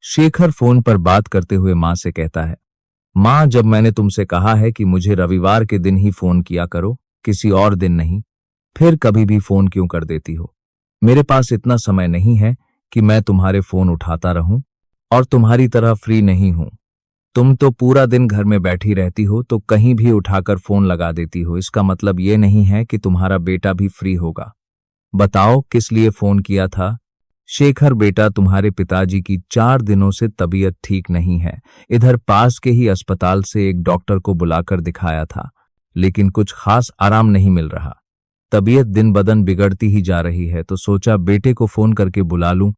Shekhar phone पर बात करते हुए माँ से कहता है, माँ, जब मैंने तुमसे कहा है कि मुझे रविवार के दिन ही फोन किया करो, किसी और दिन नहीं, फिर कभी भी फोन क्यों कर देती हो? मेरे पास इतना समय नहीं है कि मैं तुम्हारे फोन उठाता रहूं, और तुम्हारी तरह फ्री नहीं हूं। तुम तो पूरा दिन घर में बैठी रहती हो, तो कहीं भी उठाकर फोन लगा देती हो। इसका मतलब ये नहीं है कि तुम्हारा बेटा भी फ्री होगा। बताओ किस लिए फोन किया था? शेखर बेटा, तुम्हारे पिताजी की 4 दिनों से तबीयत ठीक नहीं है। इधर पास के ही अस्पताल से एक डॉक्टर को बुलाकर दिखाया था, लेकिन कुछ खास आराम नहीं मिल रहा। तबीयत दिन बदन बिगड़ती ही जा रही है, तो सोचा बेटे को फोन करके बुला लूं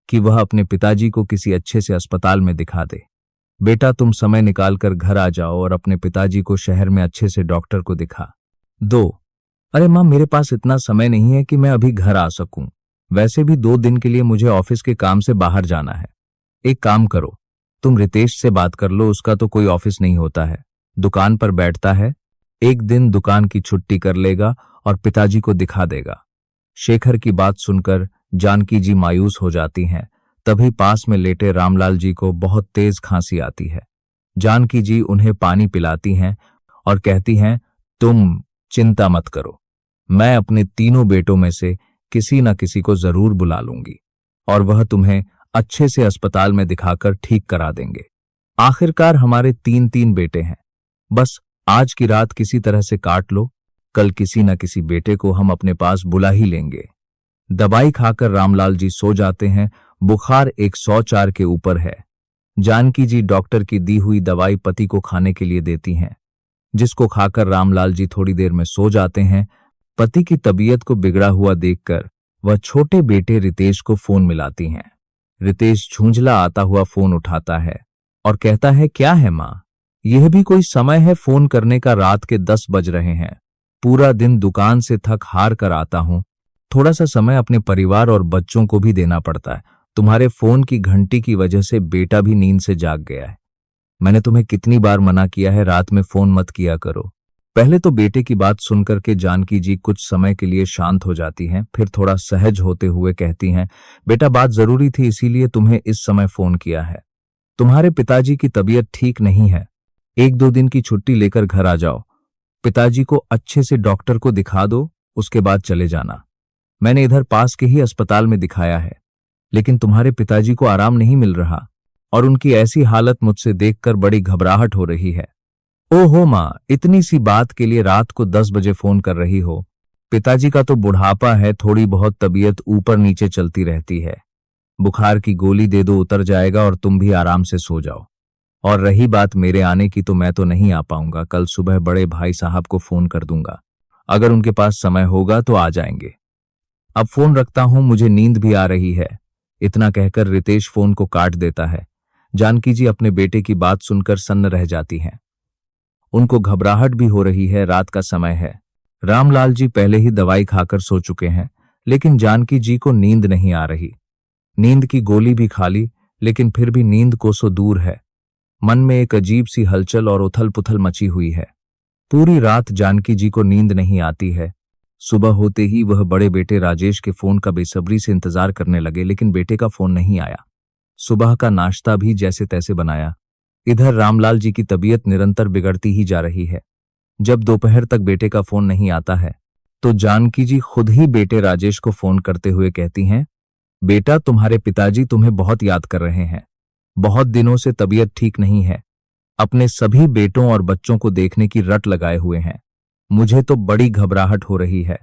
कि वह अपने पिताजी को किसी अच्छे से अस्पताल में दिखा दे। बेटा, तुम समय निकालकर घर आ जाओ और अपने पिताजी को शहर में अच्छे से डॉक्टर को दिखा दो। अरे माँ, मेरे पास इतना समय नहीं है कि मैं अभी घर आ सकूं। वैसे भी 2 दिन के लिए मुझे ऑफिस के काम से बाहर जाना है। एक काम करो, तुम रितेश से बात कर लो, उसका तो कोई ऑफिस नहीं होता है, दुकान पर बैठता है। एक दिन दुकान की छुट्टी कर लेगा और पिताजी को दिखा देगा। शेखर की बात सुनकर जानकी जी मायूस हो जाती हैं। तभी पास में लेटे रामलाल जी को बहुत तेज खांसी आती है। जानकी जी उन्हें पानी पिलाती हैं और कहती हैं, तुम चिंता मत करो, मैं अपने तीनों बेटों में से किसी न किसी को जरूर बुला लूंगी, और वह तुम्हें अच्छे से अस्पताल में दिखाकर ठीक करा देंगे। आखिरकार हमारे 3 बेटे हैं। बस आज की रात किसी तरह से काट लो, कल किसी न किसी बेटे को हम अपने पास बुला ही लेंगे। दवाई खाकर रामलाल जी सो जाते हैं। बुखार 104 के ऊपर है। जानकी जी डॉक्टर की दी हुई दवाई पति को खाने के लिए देती हैं, जिसको खाकर रामलाल जी थोड़ी देर में सो जाते हैं। पति की तबीयत को बिगड़ा हुआ देखकर वह छोटे बेटे रितेश को फोन मिलाती हैं। रितेश झुंझला आता हुआ फोन उठाता है और कहता है, क्या है माँ, यह भी कोई समय है फोन करने का? रात के 10 बज रहे हैं। पूरा दिन दुकान से थक हार कर आता हूं, थोड़ा सा समय अपने परिवार और बच्चों को भी देना पड़ता है। तुम्हारे फोन की घंटी की वजह से बेटा भी नींद से जाग गया है। मैंने तुम्हें कितनी बार मना किया है, रात में फोन मत किया करो। पहले तो बेटे की बात सुनकर के जानकी जी कुछ समय के लिए शांत हो जाती हैं, फिर थोड़ा सहज होते हुए कहती हैं, बेटा, बात जरूरी थी, इसीलिए तुम्हें इस समय फोन किया है। तुम्हारे पिताजी की तबीयत ठीक नहीं है, 1-2 दिन की छुट्टी लेकर घर आ जाओ। पिताजी को अच्छे से डॉक्टर को दिखा दो, उसके बाद चले जाना। मैंने इधर पास के ही अस्पताल में दिखाया है, लेकिन तुम्हारे पिताजी को आराम नहीं मिल रहा, और उनकी ऐसी हालत मुझसे देखकर बड़ी घबराहट हो रही है। ओहो माँ, इतनी सी बात के लिए रात को 10 बजे फोन कर रही हो? पिताजी का तो बुढ़ापा है, थोड़ी बहुत तबीयत ऊपर नीचे चलती रहती है। बुखार की गोली दे दो, उतर जाएगा और तुम भी आराम से सो जाओ। और रही बात मेरे आने की, तो मैं तो नहीं आ पाऊंगा। कल सुबह बड़े भाई साहब को फोन कर दूंगा, अगर उनके पास समय होगा तो आ जाएंगे। अब फोन रखता हूं, मुझे नींद भी आ रही है। इतना कहकर रितेश फोन को काट देता है। जानकी जी अपने बेटे की बात सुनकर सन्न रह जाती हैं। उनको घबराहट भी हो रही है, रात का समय है। रामलाल जी पहले ही दवाई खाकर सो चुके हैं, लेकिन जानकी जी को नींद नहीं आ रही। नींद की गोली भी खा ली, लेकिन फिर भी नींद कोसों दूर है। मन में एक अजीब सी हलचल और उथल पुथल मची हुई है। पूरी रात जानकी जी को नींद नहीं आती है। सुबह होते ही वह बड़े बेटे राजेश के फोन का बेसब्री से इंतजार करने लगे, लेकिन बेटे का फोन नहीं आया। सुबह का नाश्ता भी जैसे तैसे बनाया। इधर रामलाल जी की तबीयत निरंतर बिगड़ती ही जा रही है। जब दोपहर तक बेटे का फोन नहीं आता है, तो जानकी जी खुद ही बेटे राजेश को फोन करते हुए कहती हैं, बेटा, तुम्हारे पिताजी तुम्हें बहुत याद कर रहे हैं। बहुत दिनों से तबीयत ठीक नहीं है। अपने सभी बेटों और बच्चों को देखने की रट लगाए हुए हैं। मुझे तो बड़ी घबराहट हो रही है।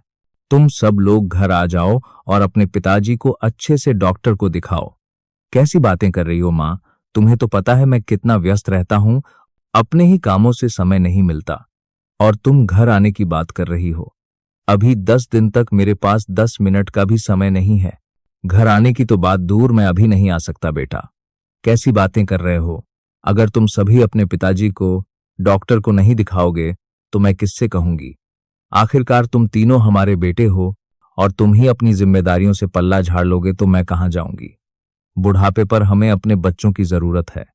तुम सब लोग घर आ जाओ और अपने पिताजी को अच्छे से डॉक्टर को दिखाओ। कैसी बातें कर रही हो माँ? तुम्हें तो पता है मैं कितना व्यस्त रहता हूं, अपने ही कामों से समय नहीं मिलता, और तुम घर आने की बात कर रही हो। अभी 10 दिन तक मेरे पास 10 मिनट का भी समय नहीं है। घर आने की तो बात दूर, मैं अभी नहीं आ सकता बेटा। कैसी बातें कर रहे हो? अगर तुम सभी अपने पिताजी को डॉक्टर को नहीं दिखाओगे तो मैं किससे कहूंगी? आखिरकार तुम तीनों हमारे बेटे हो, और तुम ही अपनी जिम्मेदारियों से पल्ला झाड़ लोगे तो मैं कहां जाऊंगी? बुढ़ापे पर हमें अपने बच्चों की जरूरत है,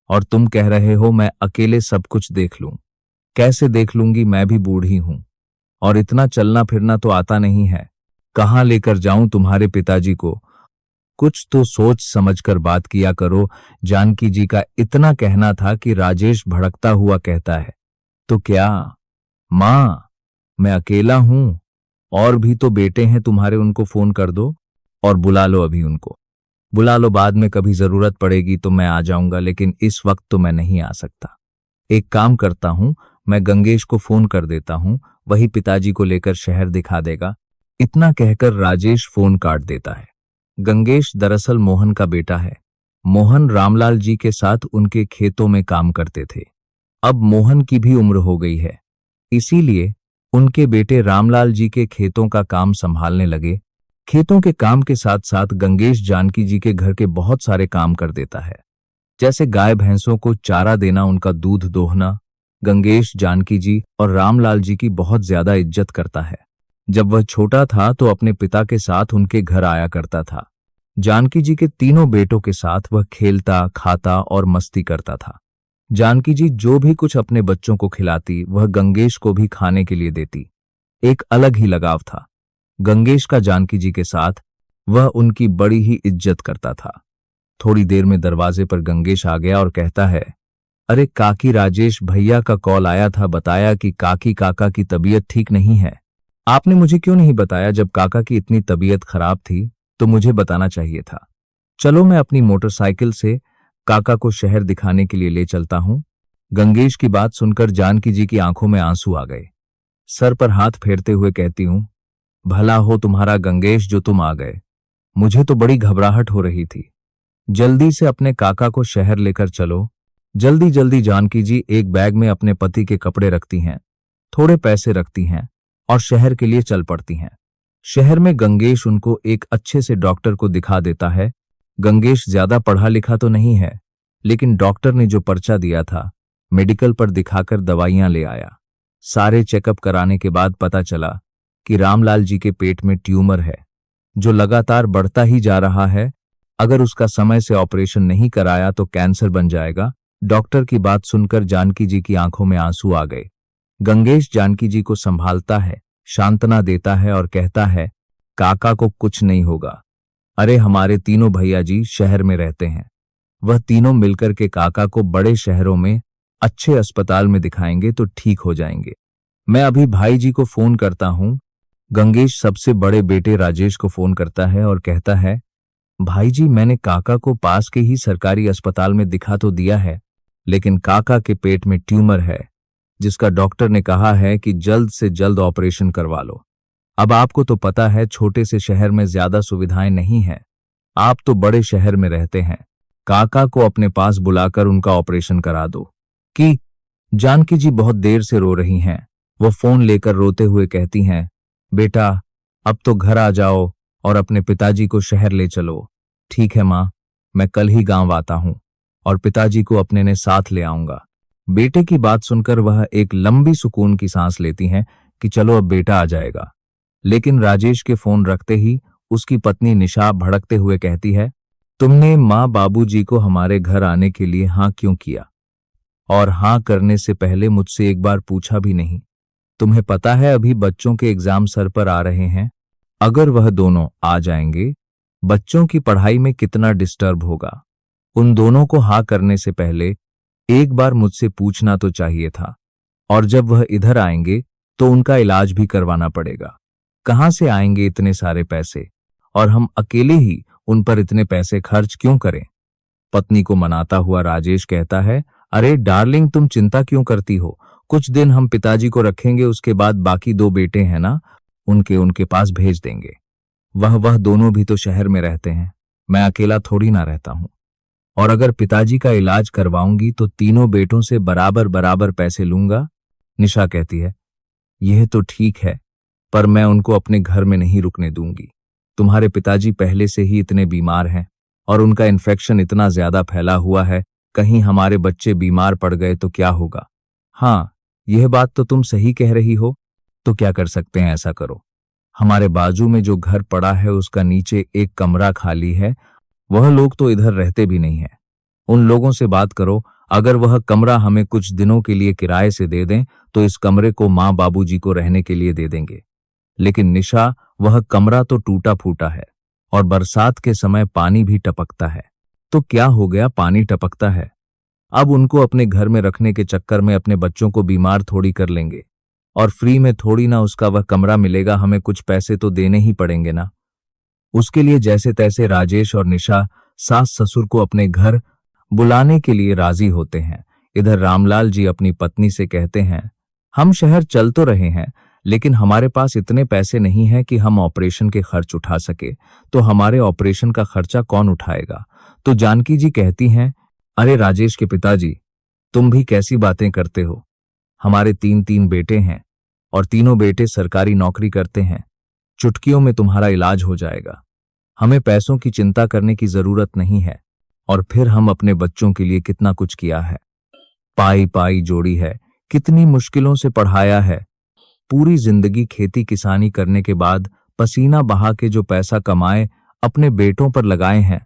और तुम कह रहे हो मैं अकेले सब कुछ देख लूं। कैसे देख लूंगी? मैं भी बूढ़ी हूं, और इतना चलना फिरना तो आता नहीं है। कहां लेकर जाऊं तुम्हारे पिताजी को? कुछ तो सोच समझकर बात किया करो। जानकी जी का इतना कहना था कि राजेश भड़कता हुआ कहता है, तो क्या माँ, मैं अकेला हूं, और भी तो बेटे हैं तुम्हारे, उनको फोन कर दो और बुला लो, अभी उनको बुला लो, बाद में कभी जरूरत पड़ेगी तो मैं आ जाऊंगा, लेकिन इस वक्त तो मैं नहीं आ सकता। एक काम करता हूं, मैं गंगेश को फोन कर देता हूं, वही पिताजी को लेकर शहर दिखा देगा। इतना कहकर राजेश फोन काट देता है। गंगेश दरअसल मोहन का बेटा है। मोहन रामलाल जी के साथ उनके खेतों में काम करते थे। अब मोहन की भी उम्र हो गई है, इसीलिए उनके बेटे रामलाल जी के खेतों का काम संभालने लगे। खेतों के काम के साथ साथ गंगेश जानकी जी के घर के बहुत सारे काम कर देता है, जैसे गाय भैंसों को चारा देना, उनका दूध दोहना। गंगेश जानकी जी और रामलाल जी की बहुत ज्यादा इज्जत करता है। जब वह छोटा था तो अपने पिता के साथ उनके घर आया करता था। जानकी जी के तीनों बेटों के साथ वह खेलता, खाता और मस्ती करता था। जानकी जी जो भी कुछ अपने बच्चों को खिलाती, वह गंगेश को भी खाने के लिए देती। एक अलग ही लगाव था गंगेश का जानकी जी के साथ, वह उनकी बड़ी ही इज्जत करता था। थोड़ी देर में दरवाजे पर गंगेश आ गया और कहता है, अरे काकी, राजेश भैया का कॉल आया था, बताया कि काकी काका की तबीयत ठीक नहीं है। आपने मुझे क्यों नहीं बताया? जब काका की इतनी तबीयत खराब थी तो मुझे बताना चाहिए था। चलो, मैं अपनी मोटरसाइकिल से काका को शहर दिखाने के लिए ले चलता हूं। गंगेश की बात सुनकर जानकी जी की आंखों में आंसू आ गए। सर पर हाथ फेरते हुए कहती हूं, भला हो तुम्हारा गंगेश जो तुम आ गए, मुझे तो बड़ी घबराहट हो रही थी। जल्दी से अपने काका को शहर लेकर चलो। जल्दी जल्दी जानकी जी एक बैग में अपने पति के कपड़े रखती हैं, थोड़े पैसे रखती हैं और शहर के लिए चल पड़ती हैं। शहर में गंगेश उनको एक अच्छे से डॉक्टर को दिखा देता है। गंगेश ज्यादा पढ़ा लिखा तो नहीं है, लेकिन डॉक्टर ने जो पर्चा दिया था, मेडिकल पर दिखाकर दवाइयां ले आया। सारे चेकअप कराने के बाद पता चला कि रामलाल जी के पेट में ट्यूमर है, जो लगातार बढ़ता ही जा रहा है। अगर उसका समय से ऑपरेशन नहीं कराया तो कैंसर बन जाएगा। डॉक्टर की बात सुनकर जानकी जी की आंखों में आंसू आ गए। गंगेश जानकी जी को संभालता है, सांत्वना देता है और कहता है, काका को कुछ नहीं होगा। अरे हमारे तीनों भैया जी शहर में रहते हैं, वह तीनों मिलकर के काका को बड़े शहरों में अच्छे अस्पताल में दिखाएंगे तो ठीक हो जाएंगे। मैं अभी भाई जी को फोन करता हूं। गंगेश सबसे बड़े बेटे राजेश को फोन करता है और कहता है, भाई जी, मैंने काका को पास के ही सरकारी अस्पताल में दिखा तो दिया है, लेकिन काका के पेट में ट्यूमर है, जिसका डॉक्टर ने कहा है कि जल्द से जल्द ऑपरेशन करवा लो। अब आपको तो पता है, छोटे से शहर में ज्यादा सुविधाएं नहीं हैं। आप तो बड़े शहर में रहते हैं, काका को अपने पास बुलाकर उनका ऑपरेशन करा दो। कि जानकी जी बहुत देर से रो रही हैं। वो फोन लेकर रोते हुए कहती हैं, बेटा, अब तो घर आ जाओ और अपने पिताजी को शहर ले चलो। ठीक है माँ, मैं कल ही गांव आता हूं और पिताजी को अपने ने साथ ले आऊंगा। बेटे की बात सुनकर वह एक लंबी सुकून की सांस लेती हैं कि चलो अब बेटा आ जाएगा। लेकिन राजेश के फोन रखते ही उसकी पत्नी निशा भड़कते हुए कहती है, तुमने माँ बाबूजी को हमारे घर आने के लिए हाँ क्यों किया? और हाँ करने से पहले मुझसे एक बार पूछा भी नहीं। तुम्हें पता है अभी बच्चों के एग्जाम सर पर आ रहे हैं। अगर वह दोनों आ जाएंगे, बच्चों की पढ़ाई में कितना डिस्टर्ब होगा। उन दोनों को हाँ करने से पहले एक बार मुझसे पूछना तो चाहिए था। और जब वह इधर आएंगे तो उनका इलाज भी करवाना पड़ेगा। कहां से आएंगे इतने सारे पैसे, और हम अकेले ही उन पर इतने पैसे खर्च क्यों करें? पत्नी को मनाता हुआ राजेश कहता है, अरे डार्लिंग, तुम चिंता क्यों करती हो? कुछ दिन हम पिताजी को रखेंगे, उसके बाद बाकी दो बेटे हैं ना, उनके उनके पास भेज देंगे। वह दोनों भी तो शहर में रहते हैं, मैं अकेला थोड़ी ना रहता हूं। और अगर पिताजी का इलाज करवाऊंगी तो तीनों बेटों से बराबर बराबर पैसे लूंगा। निशा कहती है, यह तो ठीक है, पर मैं उनको अपने घर में नहीं रुकने दूंगी। तुम्हारे पिताजी पहले से ही इतने बीमार हैं और उनका इन्फेक्शन इतना ज्यादा फैला हुआ है, कहीं हमारे बच्चे बीमार पड़ गए तो क्या होगा? हाँ, यह बात तो तुम सही कह रही हो। तो क्या कर सकते हैं? ऐसा करो, हमारे बाजू में जो घर पड़ा है उसका नीचे एक कमरा खाली है, वह लोग तो इधर रहते भी नहीं है। उन लोगों से बात करो, अगर वह कमरा हमें कुछ दिनों के लिए किराए से दे दें तो इस कमरे को माँ बाबूजी को रहने के लिए दे देंगे। लेकिन निशा, वह कमरा तो टूटा फूटा है और बरसात के समय पानी भी टपकता है। तो क्या हो गया, पानी टपकता है, अब उनको अपने घर में रखने के चक्कर में अपने बच्चों को बीमार थोड़ी कर लेंगे, और फ्री में थोड़ी ना उसका वह कमरा मिलेगा, हमें कुछ पैसे तो देने ही पड़ेंगे ना। उसके लिए जैसे तैसे राजेश और निशा सास ससुर को अपने घर बुलाने के लिए राजी होते हैं। इधर रामलाल जी अपनी पत्नी से कहते हैं, हम शहर चल तो रहे हैं, लेकिन हमारे पास इतने पैसे नहीं हैं कि हम ऑपरेशन के खर्च उठा सके, तो हमारे ऑपरेशन का खर्चा कौन उठाएगा। तो जानकी जी कहती हैं, अरे राजेश के पिताजी, तुम भी कैसी बातें करते हो, हमारे तीन तीन बेटे हैं और तीनों बेटे सरकारी नौकरी करते हैं, चुटकियों में तुम्हारा इलाज हो जाएगा, हमें पैसों की चिंता करने की जरूरत नहीं है। और फिर हम अपने बच्चों के लिए कितना कुछ किया है, पाई पाई जोड़ी है, कितनी मुश्किलों से पढ़ाया है, पूरी जिंदगी खेती किसानी करने के बाद पसीना बहा के जो पैसा कमाए अपने बेटों पर लगाए हैं,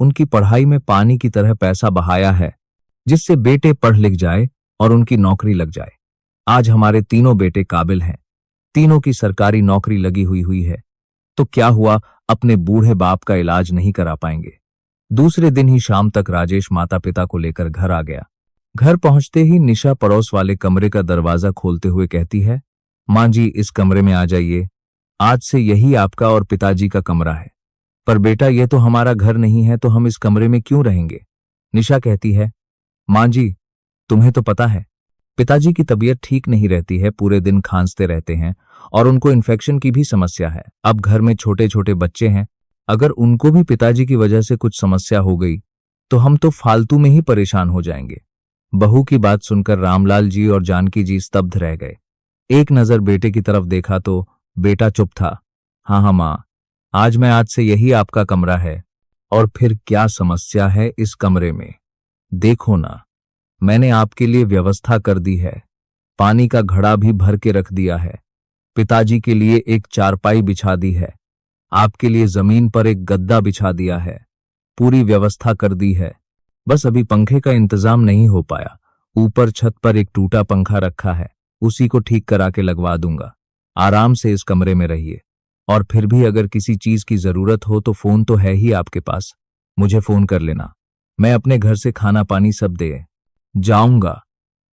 उनकी पढ़ाई में पानी की तरह पैसा बहाया है, जिससे बेटे पढ़ लिख जाए और उनकी नौकरी लग जाए। आज हमारे तीनों बेटे काबिल हैं, तीनों की सरकारी नौकरी लगी हुई है, तो क्या हुआ, अपने बूढ़े बाप का इलाज नहीं करा पाएंगे। दूसरे दिन ही शाम तक राजेश माता पिता को लेकर घर आ गया। घर पहुंचते ही निशा पड़ोस वाले कमरे का दरवाजा खोलते हुए कहती है, मां जी इस कमरे में आ जाइए, आज से यही आपका और पिताजी का कमरा है। पर बेटा ये तो हमारा घर नहीं है, तो हम इस कमरे में क्यों रहेंगे। निशा कहती है, मां जी तुम्हें तो पता है पिताजी की तबीयत ठीक नहीं रहती है, पूरे दिन खांसते रहते हैं और उनको इन्फेक्शन की भी समस्या है। अब घर में छोटे छोटे बच्चे हैं, अगर उनको भी पिताजी की वजह से कुछ समस्या हो गई तो हम तो फालतू में ही परेशान हो जाएंगे। बहू की बात सुनकर रामलाल जी और जानकी जी स्तब्ध रह गए। एक नजर बेटे की तरफ देखा तो बेटा चुप था। हाँ मां, आज से यही आपका कमरा है। और फिर क्या समस्या है इस कमरे में, देखो ना, मैंने आपके लिए व्यवस्था कर दी है, पानी का घड़ा भी भर के रख दिया है, पिताजी के लिए एक चारपाई बिछा दी है, आपके लिए जमीन पर एक गद्दा बिछा दिया है, पूरी व्यवस्था कर दी है। बस अभी पंखे का इंतजाम नहीं हो पाया, ऊपर छत पर एक टूटा पंखा रखा है, उसी को ठीक करा के लगवा दूंगा। आराम से इस कमरे में रहिए, और फिर भी अगर किसी चीज की जरूरत हो तो फोन तो है ही आपके पास, मुझे फोन कर लेना, मैं अपने घर से खाना पानी सब दे जाऊंगा।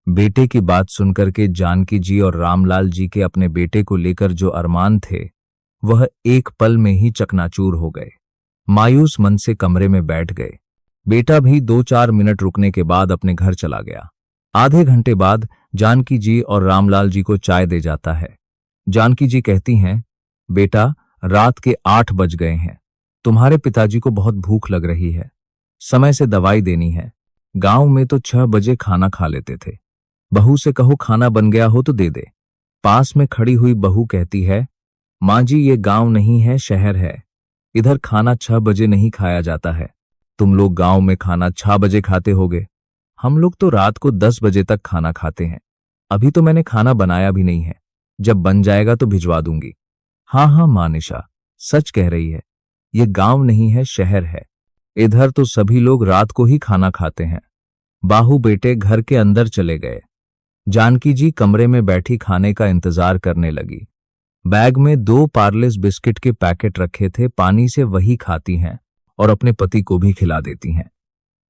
बेटे की बात सुनकर के जानकी जी और रामलाल जी के अपने बेटे को लेकर जो अरमान थे वह एक पल में ही चकनाचूर हो गए। मायूस मन से कमरे में बैठ गए। बेटा भी 2-4 मिनट रुकने के बाद अपने घर चला गया। आधे घंटे बाद जानकी जी और रामलाल जी को चाय दे जाता है। जानकी जी कहती हैं, बेटा रात के 8 बज गए हैं, तुम्हारे पिताजी को बहुत भूख लग रही है, समय से दवाई देनी है। गांव में तो 6 बजे खाना खा लेते थे, बहू से कहो खाना बन गया हो तो दे दे। पास में खड़ी हुई बहू कहती है, मां जी ये गांव नहीं है, शहर है, इधर खाना 6 बजे नहीं खाया जाता है, तुम लोग गांव में खाना 6 बजे खाते होगे, हम लोग तो रात को 10 बजे तक खाना खाते हैं। अभी तो मैंने खाना बनाया भी नहीं है, जब बन जाएगा तो भिजवा दूंगी। हाँ मां निशा सच कह रही है, ये गांव नहीं है, शहर है, इधर तो सभी लोग रात को ही खाना खाते हैं। बाहू बेटे घर के अंदर चले गए। जानकी जी कमरे में बैठी खाने का इंतजार करने लगी। बैग में 2 पार्लेस बिस्किट के पैकेट रखे थे, पानी से वही खाती हैं और अपने पति को भी खिला देती हैं।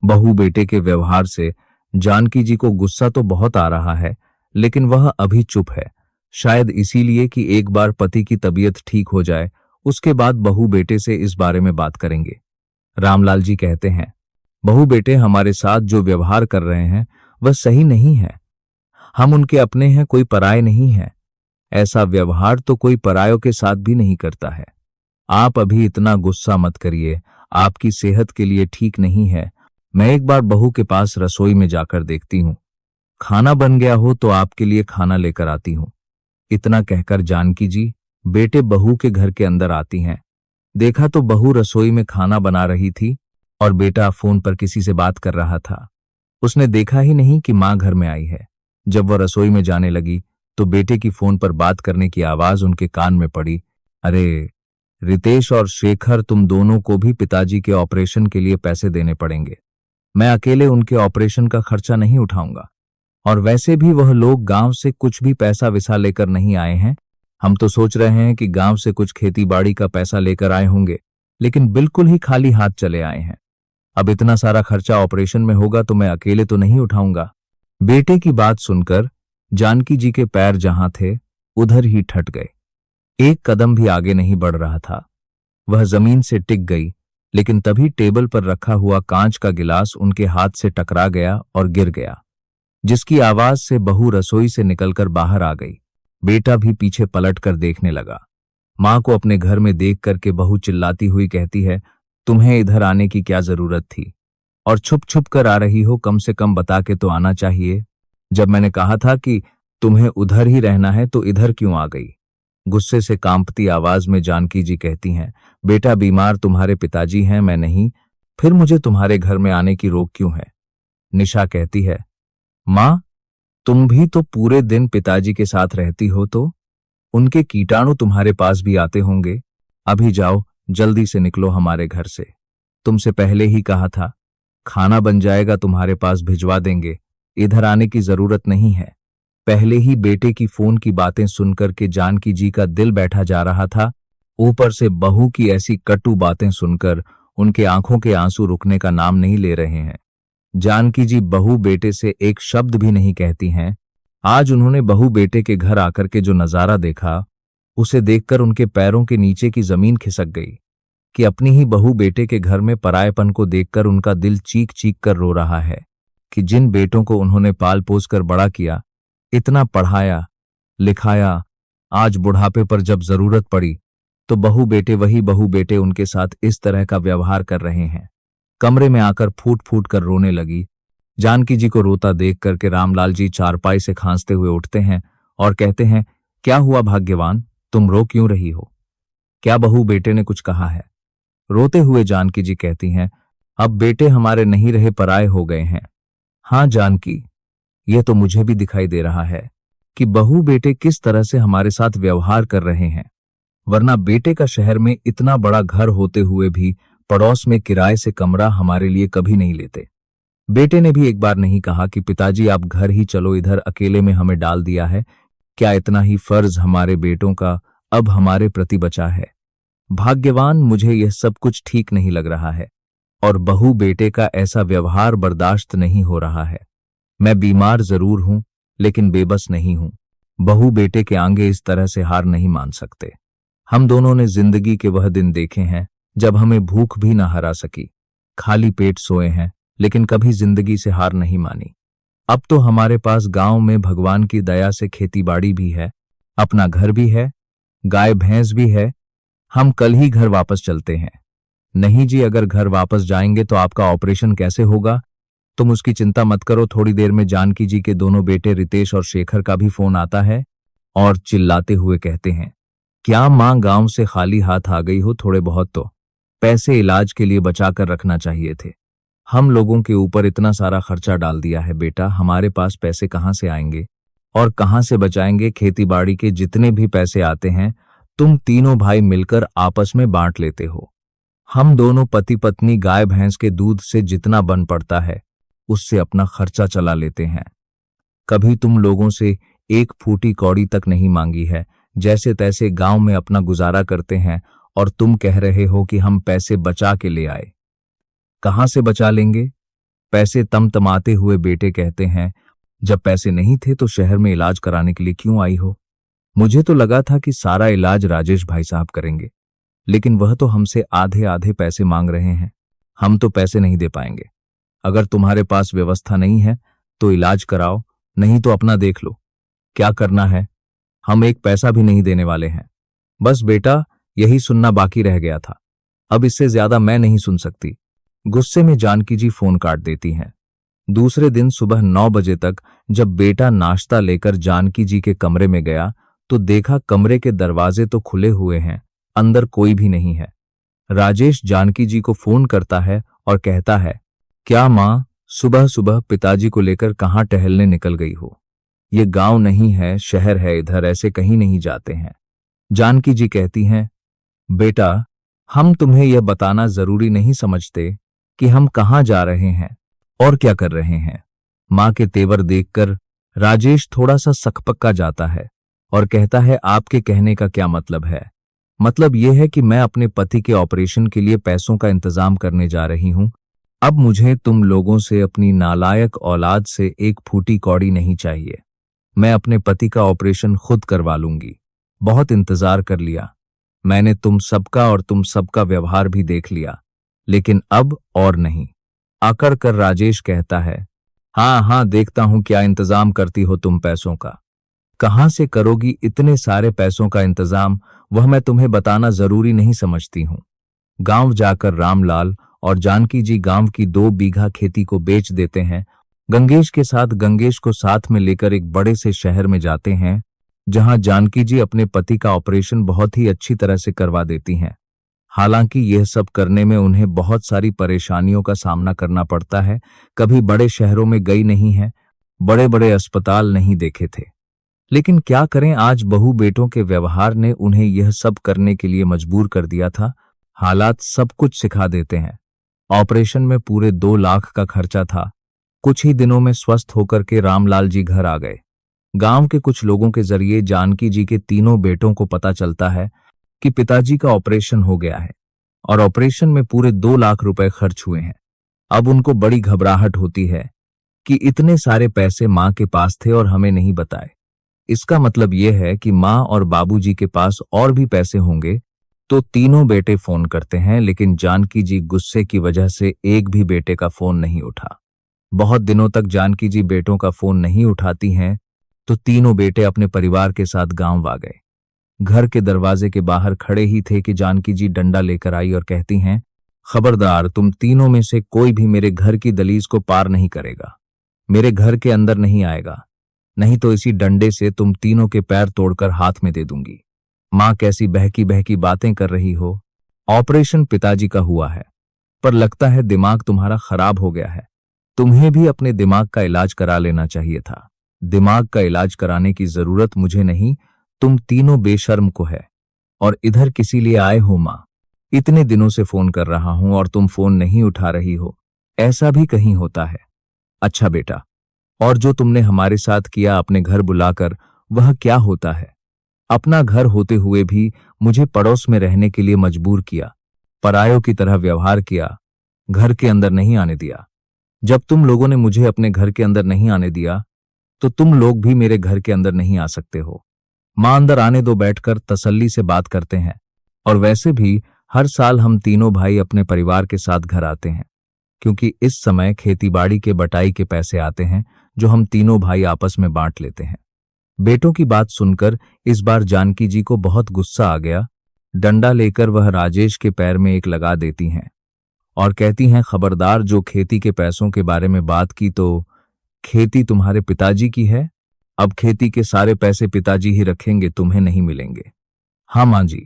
बहू बेटे के व्यवहार से जानकी जी को गुस्सा तो बहुत आ रहा है, लेकिन वह अभी चुप है, शायद इसीलिए कि एक बार पति की तबीयत ठीक हो जाए, उसके बाद बहू बेटे से इस बारे में बात करेंगे। रामलाल जी कहते हैं, बहू बेटे हमारे साथ जो व्यवहार कर रहे हैं वह सही नहीं है, हम उनके अपने हैं, कोई पराये नहीं है, ऐसा व्यवहार तो कोई परायों के साथ भी नहीं करता है। आप अभी इतना गुस्सा मत करिए, आपकी सेहत के लिए ठीक नहीं है, मैं एक बार बहू के पास रसोई में जाकर देखती हूँ, खाना बन गया हो तो आपके लिए खाना लेकर आती हूँ। इतना कहकर जानकी जी बेटे बहू के घर के अंदर आती हैं। देखा तो बहू रसोई में खाना बना रही थी और बेटा फोन पर किसी से बात कर रहा था। उसने देखा ही नहीं कि मां घर में आई है। जब वह रसोई में जाने लगी तो बेटे की फोन पर बात करने की आवाज उनके कान में पड़ी। अरे रितेश और शेखर, तुम दोनों को भी पिताजी के ऑपरेशन के लिए पैसे देने पड़ेंगे, मैं अकेले उनके ऑपरेशन का खर्चा नहीं उठाऊंगा, और वैसे भी वह लोग गांव से कुछ भी पैसा विसा लेकर नहीं आए हैं, हम तो सोच रहे हैं कि गांव से कुछ खेती बाड़ी का पैसा लेकर आए होंगे, लेकिन बिल्कुल ही खाली हाथ चले आए हैं। अब इतना सारा खर्चा ऑपरेशन में होगा तो मैं अकेले तो नहीं उठाऊंगा। बेटे की बात सुनकर जानकी जी के पैर जहां थे उधर ही ठट गए। एक कदम भी आगे नहीं बढ़ रहा था। वह जमीन से टिक गई, लेकिन तभी टेबल पर रखा हुआ कांच का गिलास उनके हाथ से टकरा गया और गिर गया, जिसकी आवाज से बहू रसोई से निकलकर बाहर आ गई। बेटा भी पीछे पलट कर देखने लगा। मां को अपने घर में देख करके बहू चिल्लाती हुई कहती है, तुम्हें इधर आने की क्या जरूरत थी? और छुप छुप कर आ रही हो, कम से कम बता के तो आना चाहिए। जब मैंने कहा था कि तुम्हें उधर ही रहना है तो इधर क्यों आ गई? गुस्से से कांपती आवाज में जानकी जी कहती हैं, बेटा बीमार तुम्हारे पिताजी हैं, मैं नहीं, फिर मुझे तुम्हारे घर में आने की रोक क्यों है? निशा कहती है, मां तुम भी तो पूरे दिन पिताजी के साथ रहती हो, तो उनके कीटाणु तुम्हारे पास भी आते होंगे। अभी जाओ, जल्दी से निकलो हमारे घर से। तुमसे पहले ही कहा था, खाना बन जाएगा तुम्हारे पास भिजवा देंगे, इधर आने की जरूरत नहीं है। पहले ही बेटे की फोन की बातें सुनकर के जानकी जी का दिल बैठा जा रहा था, ऊपर से बहू की ऐसी कटु बातें सुनकर उनके आंखों के आंसू रुकने का नाम नहीं ले रहे हैं। जानकी जी बहू बेटे से एक शब्द भी नहीं कहती हैं। आज उन्होंने बहू बेटे के घर आकर के जो नजारा देखा, उसे देखकर उनके पैरों के नीचे की जमीन खिसक गई कि अपनी ही बहू बेटे के घर में परायेपन को देखकर उनका दिल चीख चीख कर रो रहा है कि जिन बेटों को उन्होंने पाल पोस कर बड़ा किया, इतना पढ़ाया लिखाया, आज बुढ़ापे पर जब जरूरत पड़ी तो वही बहू बेटे उनके साथ इस तरह का व्यवहार कर रहे हैं। कमरे में आकर फूट फूट कर रोने लगी। जानकी जी को रोता देख करके रामलाल जी चारपाई से खांसते हुए उठते हैं और कहते हैं, क्या हुआ भाग्यवान, तुम रो क्यों रही हो? क्या बहू बेटे ने कुछ कहा है? रोते हुए जानकी जी कहती हैं, अब बेटे हमारे नहीं रहे, पराये हो गए हैं। हाँ जानकी, ये तो मुझे भी दिखाई दे रहा है कि बहू बेटे किस तरह से हमारे साथ व्यवहार कर रहे हैं, वरना बेटे का शहर में इतना बड़ा घर होते हुए भी पड़ोस में किराए से कमरा हमारे लिए कभी नहीं लेते। बेटे ने भी एक बार नहीं कहा कि पिताजी आप घर ही चलो, इधर अकेले में हमें डाल दिया है। क्या इतना ही फर्ज हमारे बेटों का अब हमारे प्रति बचा है? भाग्यवान, मुझे यह सब कुछ ठीक नहीं लग रहा है और बहू बेटे का ऐसा व्यवहार बर्दाश्त नहीं हो रहा है। मैं बीमार जरूर हूं, लेकिन बेबस नहीं हूं। बहू बेटे के आगे इस तरह से हार नहीं मान सकते। हम दोनों ने जिंदगी के वह दिन देखे हैं जब हमें भूख भी ना हरा सकी, खाली पेट सोए हैं, लेकिन कभी जिंदगी से हार नहीं मानी। अब तो हमारे पास गांव में भगवान की दया से खेतीबाड़ी भी है, अपना घर भी है, गाय भैंस भी है। हम कल ही घर वापस चलते हैं। नहीं जी, अगर घर वापस जाएंगे तो आपका ऑपरेशन कैसे होगा? तुम उसकी चिंता मत करो। थोड़ी देर में जानकी जी के दोनों बेटे रितेश और शेखर का भी फोन आता है और चिल्लाते हुए कहते हैं, क्या मां गांव से खाली हाथ आ गई हो? थोड़े बहुत तो पैसे इलाज के लिए बचा कर रखना चाहिए थे। हम लोगों के ऊपर इतना सारा खर्चा डाल दिया है बेटा, हमारे पास पैसे कहां से आएंगे और कहां से बचाएंगे? खेतीबाड़ी के जितने भी पैसे आते हैं तुम तीनों भाई मिलकर आपस में बांट लेते हो। हम दोनों पति पत्नी गाय भैंस के दूध से जितना बन पड़ता है उससे अपना खर्चा चला लेते हैं। कभी तुम लोगों से एक फूटी कौड़ी तक नहीं मांगी है, जैसे तैसे गांव में अपना गुजारा करते हैं और तुम कह रहे हो कि हम पैसे बचा के ले आए। कहां से बचा लेंगे पैसे? तमतमाते हुए बेटे कहते हैं, जब पैसे नहीं थे तो शहर में इलाज कराने के लिए क्यों आई हो? मुझे तो लगा था कि सारा इलाज राजेश भाई साहब करेंगे, लेकिन वह तो हमसे आधे आधे पैसे मांग रहे हैं। हम तो पैसे नहीं दे पाएंगे। अगर तुम्हारे पास व्यवस्था नहीं है तो इलाज कराओ, नहीं तो अपना देख लो। क्या करना है? हम एक पैसा भी नहीं देने वाले हैं। बस बेटा, यही सुनना बाकी रह गया था। अब इससे ज्यादा मैं नहीं सुन सकती। गुस्से में जानकी जी फोन काट देती हैं। दूसरे दिन सुबह 9 बजे तक जब बेटा नाश्ता लेकर जानकी जी के कमरे में गया तो देखा कमरे के दरवाजे तो खुले हुए हैं, अंदर कोई भी नहीं है। राजेश जानकी जी को फोन करता है और कहता है, क्या मां सुबह सुबह पिताजी को लेकर कहां टहलने निकल गई हो? ये गांव नहीं है, शहर है, इधर ऐसे कहीं नहीं जाते हैं। जानकी जी कहती हैं, बेटा हम तुम्हें यह बताना जरूरी नहीं समझते कि हम कहां जा रहे हैं और क्या कर रहे हैं। मां के तेवर देखकर राजेश थोड़ा सा सकपक्का जाता है और कहता है, आपके कहने का क्या मतलब है? मतलब यह है कि मैं अपने पति के ऑपरेशन के लिए पैसों का इंतजाम करने जा रही हूं। अब मुझे तुम लोगों से, अपनी नालायक औलाद से, एक फूटी कौड़ी नहीं चाहिए। मैं अपने पति का ऑपरेशन खुद करवा लूंगी। बहुत इंतजार कर लिया मैंने तुम सबका, और तुम सबका व्यवहार भी देख लिया, लेकिन अब और नहीं। आकर कर राजेश कहता है, हाँ हाँ, देखता हूं क्या इंतजाम करती हो तुम पैसों का। कहां से करोगी इतने सारे पैसों का इंतजाम, वह मैं तुम्हें बताना जरूरी नहीं समझती हूं। गांव जाकर रामलाल और जानकी जी गांव की 2 बीघा खेती को बेच देते हैं। गंगेश के साथ, गंगेश को साथ में लेकर एक बड़े से शहर में जाते हैं, जहां जानकी जी अपने पति का ऑपरेशन बहुत ही अच्छी तरह से करवा देती हैं। हालांकि यह सब करने में उन्हें बहुत सारी परेशानियों का सामना करना पड़ता है। कभी बड़े शहरों में गई नहीं है, बड़े बड़े अस्पताल नहीं देखे थे, लेकिन क्या करें, आज बहू बेटों के व्यवहार ने उन्हें यह सब करने के लिए मजबूर कर दिया था। हालात सब कुछ सिखा देते हैं। ऑपरेशन में पूरे 2 लाख का खर्चा था। कुछ ही दिनों में स्वस्थ होकर के रामलाल जी घर आ गए। गांव के कुछ लोगों के जरिए जानकी जी के तीनों बेटों को पता चलता है कि पिताजी का ऑपरेशन हो गया है और ऑपरेशन में पूरे 2 लाख रुपए खर्च हुए हैं। अब उनको बड़ी घबराहट होती है कि इतने सारे पैसे मां के पास थे और हमें नहीं बताए। इसका मतलब यह है कि मां और बाबूजी के पास और भी पैसे होंगे। तो तीनों बेटे फोन करते हैं, लेकिन जानकी जी गुस्से की वजह से एक भी बेटे का फोन नहीं उठा। बहुत दिनों तक जानकी जी बेटों का फोन नहीं उठाती हैं, तो तीनों बेटे अपने परिवार के साथ गांव आ गए। घर के दरवाजे के बाहर खड़े ही थे कि जानकी जी डंडा लेकर आई और कहती हैं, खबरदार, तुम तीनों में से कोई भी मेरे घर की दलीज को पार नहीं करेगा, मेरे घर के अंदर नहीं आएगा, नहीं तो इसी डंडे से तुम तीनों के पैर तोड़कर हाथ में दे दूंगी। मां कैसी बहकी बहकी बातें कर रही हो। ऑपरेशन पिताजी का हुआ है, पर लगता है दिमाग तुम्हारा खराब हो गया है। तुम्हें भी अपने दिमाग का इलाज करा लेना चाहिए था। दिमाग का इलाज कराने की जरूरत मुझे नहीं, तुम तीनों बेशर्म को है। और इधर किसी लिए आए हो मां? इतने दिनों से फोन कर रहा हूं और तुम फोन नहीं उठा रही हो। ऐसा भी कहीं होता है? अच्छा बेटा, और जो तुमने हमारे साथ किया अपने घर बुलाकर, वह क्या होता है? अपना घर होते हुए भी मुझे पड़ोस में रहने के लिए मजबूर किया, परायों की तरह व्यवहार किया, घर के अंदर नहीं आने दिया। जब तुम लोगों ने मुझे अपने घर के अंदर नहीं आने दिया, तो तुम लोग भी मेरे घर के अंदर नहीं आ सकते हो। मां अंदर आने दो, बैठकर तसल्ली से बात करते हैं। और वैसे भी हर साल हम तीनों भाई अपने परिवार के साथ घर आते हैं, क्योंकि इस समय खेतीबाड़ी के बटाई के पैसे आते हैं, जो हम तीनों भाई आपस में बांट लेते हैं। बेटों की बात सुनकर इस बार जानकी जी को बहुत गुस्सा आ गया। डंडा लेकर वह राजेश के पैर में एक लगा देती हैं और कहती हैं, खबरदार, जो खेती के पैसों के बारे में बात की, तो खेती तुम्हारे पिताजी की है। अब खेती के सारे पैसे पिताजी ही रखेंगे, तुम्हें नहीं मिलेंगे। हाँ मां जी,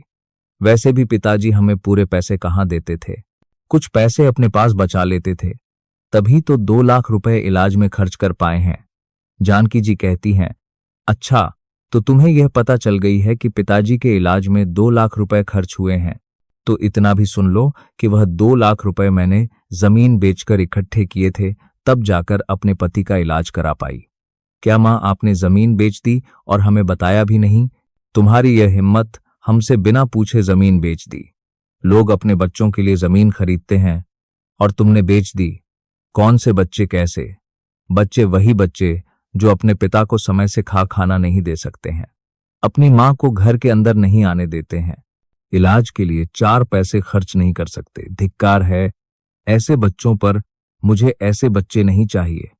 वैसे भी पिताजी हमें पूरे पैसे कहाँ देते थे, कुछ पैसे अपने पास बचा लेते थे, तभी तो 2 लाख रुपए इलाज में खर्च कर पाए हैं। जानकी जी कहती हैं, अच्छा, तो तुम्हें यह पता चल गई है कि पिताजी के इलाज में 2 लाख रुपए खर्च हुए हैं, तो इतना भी सुन लो कि वह 2 लाख रुपए मैंने जमीन बेचकर इकट्ठे किए थे, तब जाकर अपने पति का इलाज करा पाई। क्या मां, आपने जमीन बेच दी और हमें बताया भी नहीं? तुम्हारी यह हिम्मत, हमसे बिना पूछे जमीन बेच दी। लोग अपने बच्चों के लिए जमीन खरीदते हैं और तुमने बेच दी। कौन से बच्चे? कैसे बच्चे? वही बच्चे जो अपने पिता को समय से खाना नहीं दे सकते हैं, अपनी मां को घर के अंदर नहीं आने देते हैं, इलाज के लिए 4 पैसे खर्च नहीं कर सकते। धिक्कार है ऐसे बच्चों पर। मुझे ऐसे बच्चे नहीं चाहिए।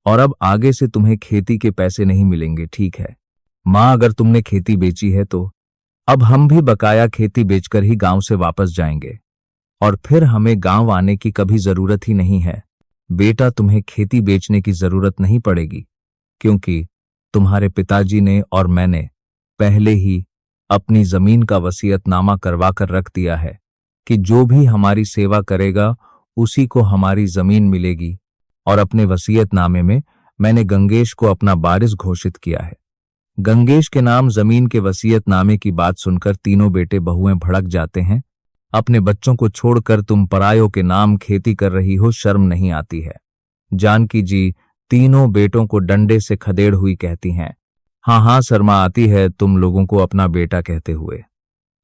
और अब आगे से तुम्हें खेती के पैसे नहीं मिलेंगे, ठीक है मां? अगर तुमने खेती बेची है तो अब हम भी बकाया खेती बेचकर ही गांव से वापस जाएंगे, और फिर हमें गांव आने की कभी जरूरत ही नहीं है। बेटा, तुम्हें खेती बेचने की जरूरत नहीं पड़ेगी, क्योंकि तुम्हारे पिताजी ने और मैंने पहले ही अपनी जमीन का वसीयतनामा करवा कर रख दिया है कि जो भी हमारी सेवा करेगा उसी को हमारी जमीन मिलेगी। और अपने वसीयतनामे में मैंने गंगेश को अपना वारिस घोषित किया है। गंगेश के नाम जमीन के वसीयतनामे की बात सुनकर तीनों बेटे बहुएं भड़क जाते हैं। अपने बच्चों को छोड़कर तुम परायों के नाम खेती कर रही हो, शर्म नहीं आती है? जानकी जी तीनों बेटों को डंडे से खदेड़ हुई कहती हैं, हाँ हाँ, शर्मा आती है तुम लोगों को अपना बेटा कहते हुए।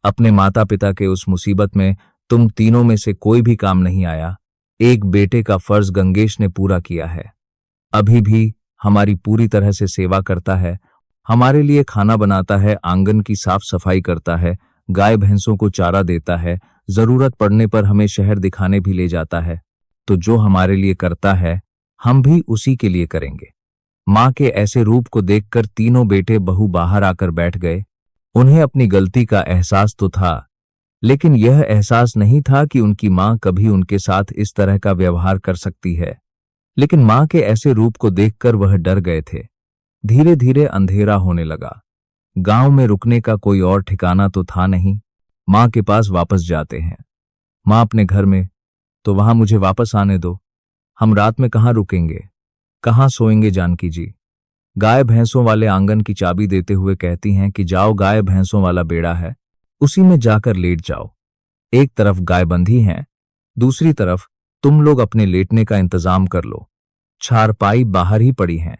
अपने माता पिता के उस मुसीबत में तुम तीनों में से कोई भी काम नहीं आया। एक बेटे का फर्ज गंगेश ने पूरा किया है। अभी भी हमारी पूरी तरह से सेवा करता है, हमारे लिए खाना बनाता है, आंगन की साफ सफाई करता है, गाय भैंसों को चारा देता है, जरूरत पड़ने पर हमें शहर दिखाने भी ले जाता है। तो जो हमारे लिए करता है हम भी उसी के लिए करेंगे। मां के ऐसे रूप को देखकर तीनों बेटे बहू बाहर आकर बैठ गए। उन्हें अपनी गलती का एहसास तो था, लेकिन यह एहसास नहीं था कि उनकी मां कभी उनके साथ इस तरह का व्यवहार कर सकती है। लेकिन मां के ऐसे रूप को देखकर वह डर गए थे। धीरे धीरे अंधेरा होने लगा। गांव में रुकने का कोई और ठिकाना तो था नहीं। मां के पास वापस जाते हैं। मां अपने घर में, तो वहां मुझे वापस आने दो। हम रात में कहाँ रुकेंगे, कहाँ सोएंगे जानकी जी। गाय भैंसों वाले आंगन की चाबी देते हुए कहती हैं कि जाओ, गाय भैंसों वाला बेड़ा है, उसी में जाकर लेट जाओ। एक तरफ गाय बंधी हैं, दूसरी तरफ तुम लोग अपने लेटने का इंतजाम कर लो। चारपाई बाहर ही पड़ी हैं,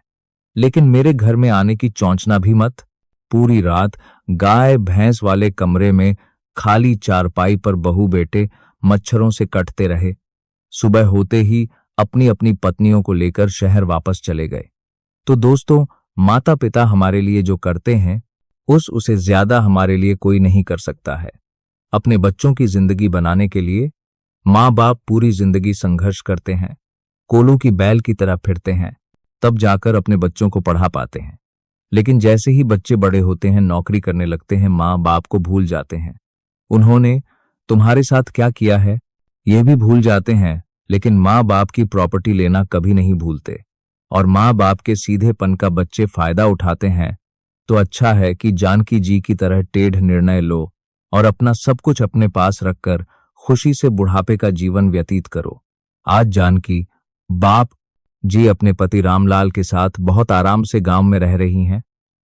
लेकिन मेरे घर में आने की चौंचना भी मत। पूरी रात गाय भैंस वाले कमरे में खाली चारपाई पर बहू बेटे मच्छरों से कटते रहे। सुबह होते ही अपनी अपनी पत्नियों को लेकर शहर वापस चले गए। तो दोस्तों, माता पिता हमारे लिए जो करते हैं उसे ज्यादा हमारे लिए कोई नहीं कर सकता है। अपने बच्चों की जिंदगी बनाने के लिए माँ बाप पूरी जिंदगी संघर्ष करते हैं, कोलू की बैल की तरह फिरते हैं, तब जाकर अपने बच्चों को पढ़ा पाते हैं। लेकिन जैसे ही बच्चे बड़े होते हैं, नौकरी करने लगते हैं, माँ बाप को भूल जाते हैं। उन्होंने तुम्हारे साथ क्या किया है यह भी भूल जाते हैं, लेकिन माँ बाप की प्रॉपर्टी लेना कभी नहीं भूलते। और माँ बाप के सीधेपन का बच्चे फायदा उठाते हैं। तो अच्छा है कि जानकी जी की तरह टेढ़ निर्णय लो और अपना सब कुछ अपने पास रखकर खुशी से बुढ़ापे का जीवन व्यतीत करो। आज जानकी बाप जी अपने पति रामलाल के साथ बहुत आराम से गांव में रह रही हैं।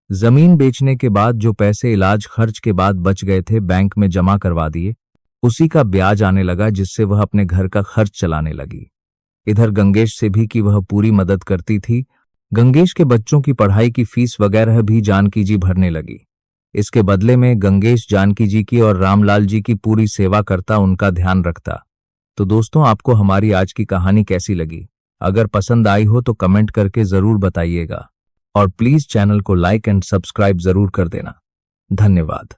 जमीन बेचने के बाद जो पैसे इलाज खर्च के बाद बच गए थे, बैंक में जमा करवा दिए। उसी का ब्याज आने लगा, जिससे वह अपने घर का खर्च चलाने लगी। इधर गंगेश से भी कि वह पूरी मदद करती थी। गंगेश के बच्चों की पढ़ाई की फीस वगैरह भी जानकी जी भरने लगी। इसके बदले में गंगेश जानकी जी की और रामलाल जी की पूरी सेवा करता, उनका ध्यान रखता। तो दोस्तों, आपको हमारी आज की कहानी कैसी लगी? अगर पसंद आई हो तो कमेंट करके जरूर बताइएगा और प्लीज चैनल को लाइक एंड सब्सक्राइब जरूर कर देना। धन्यवाद।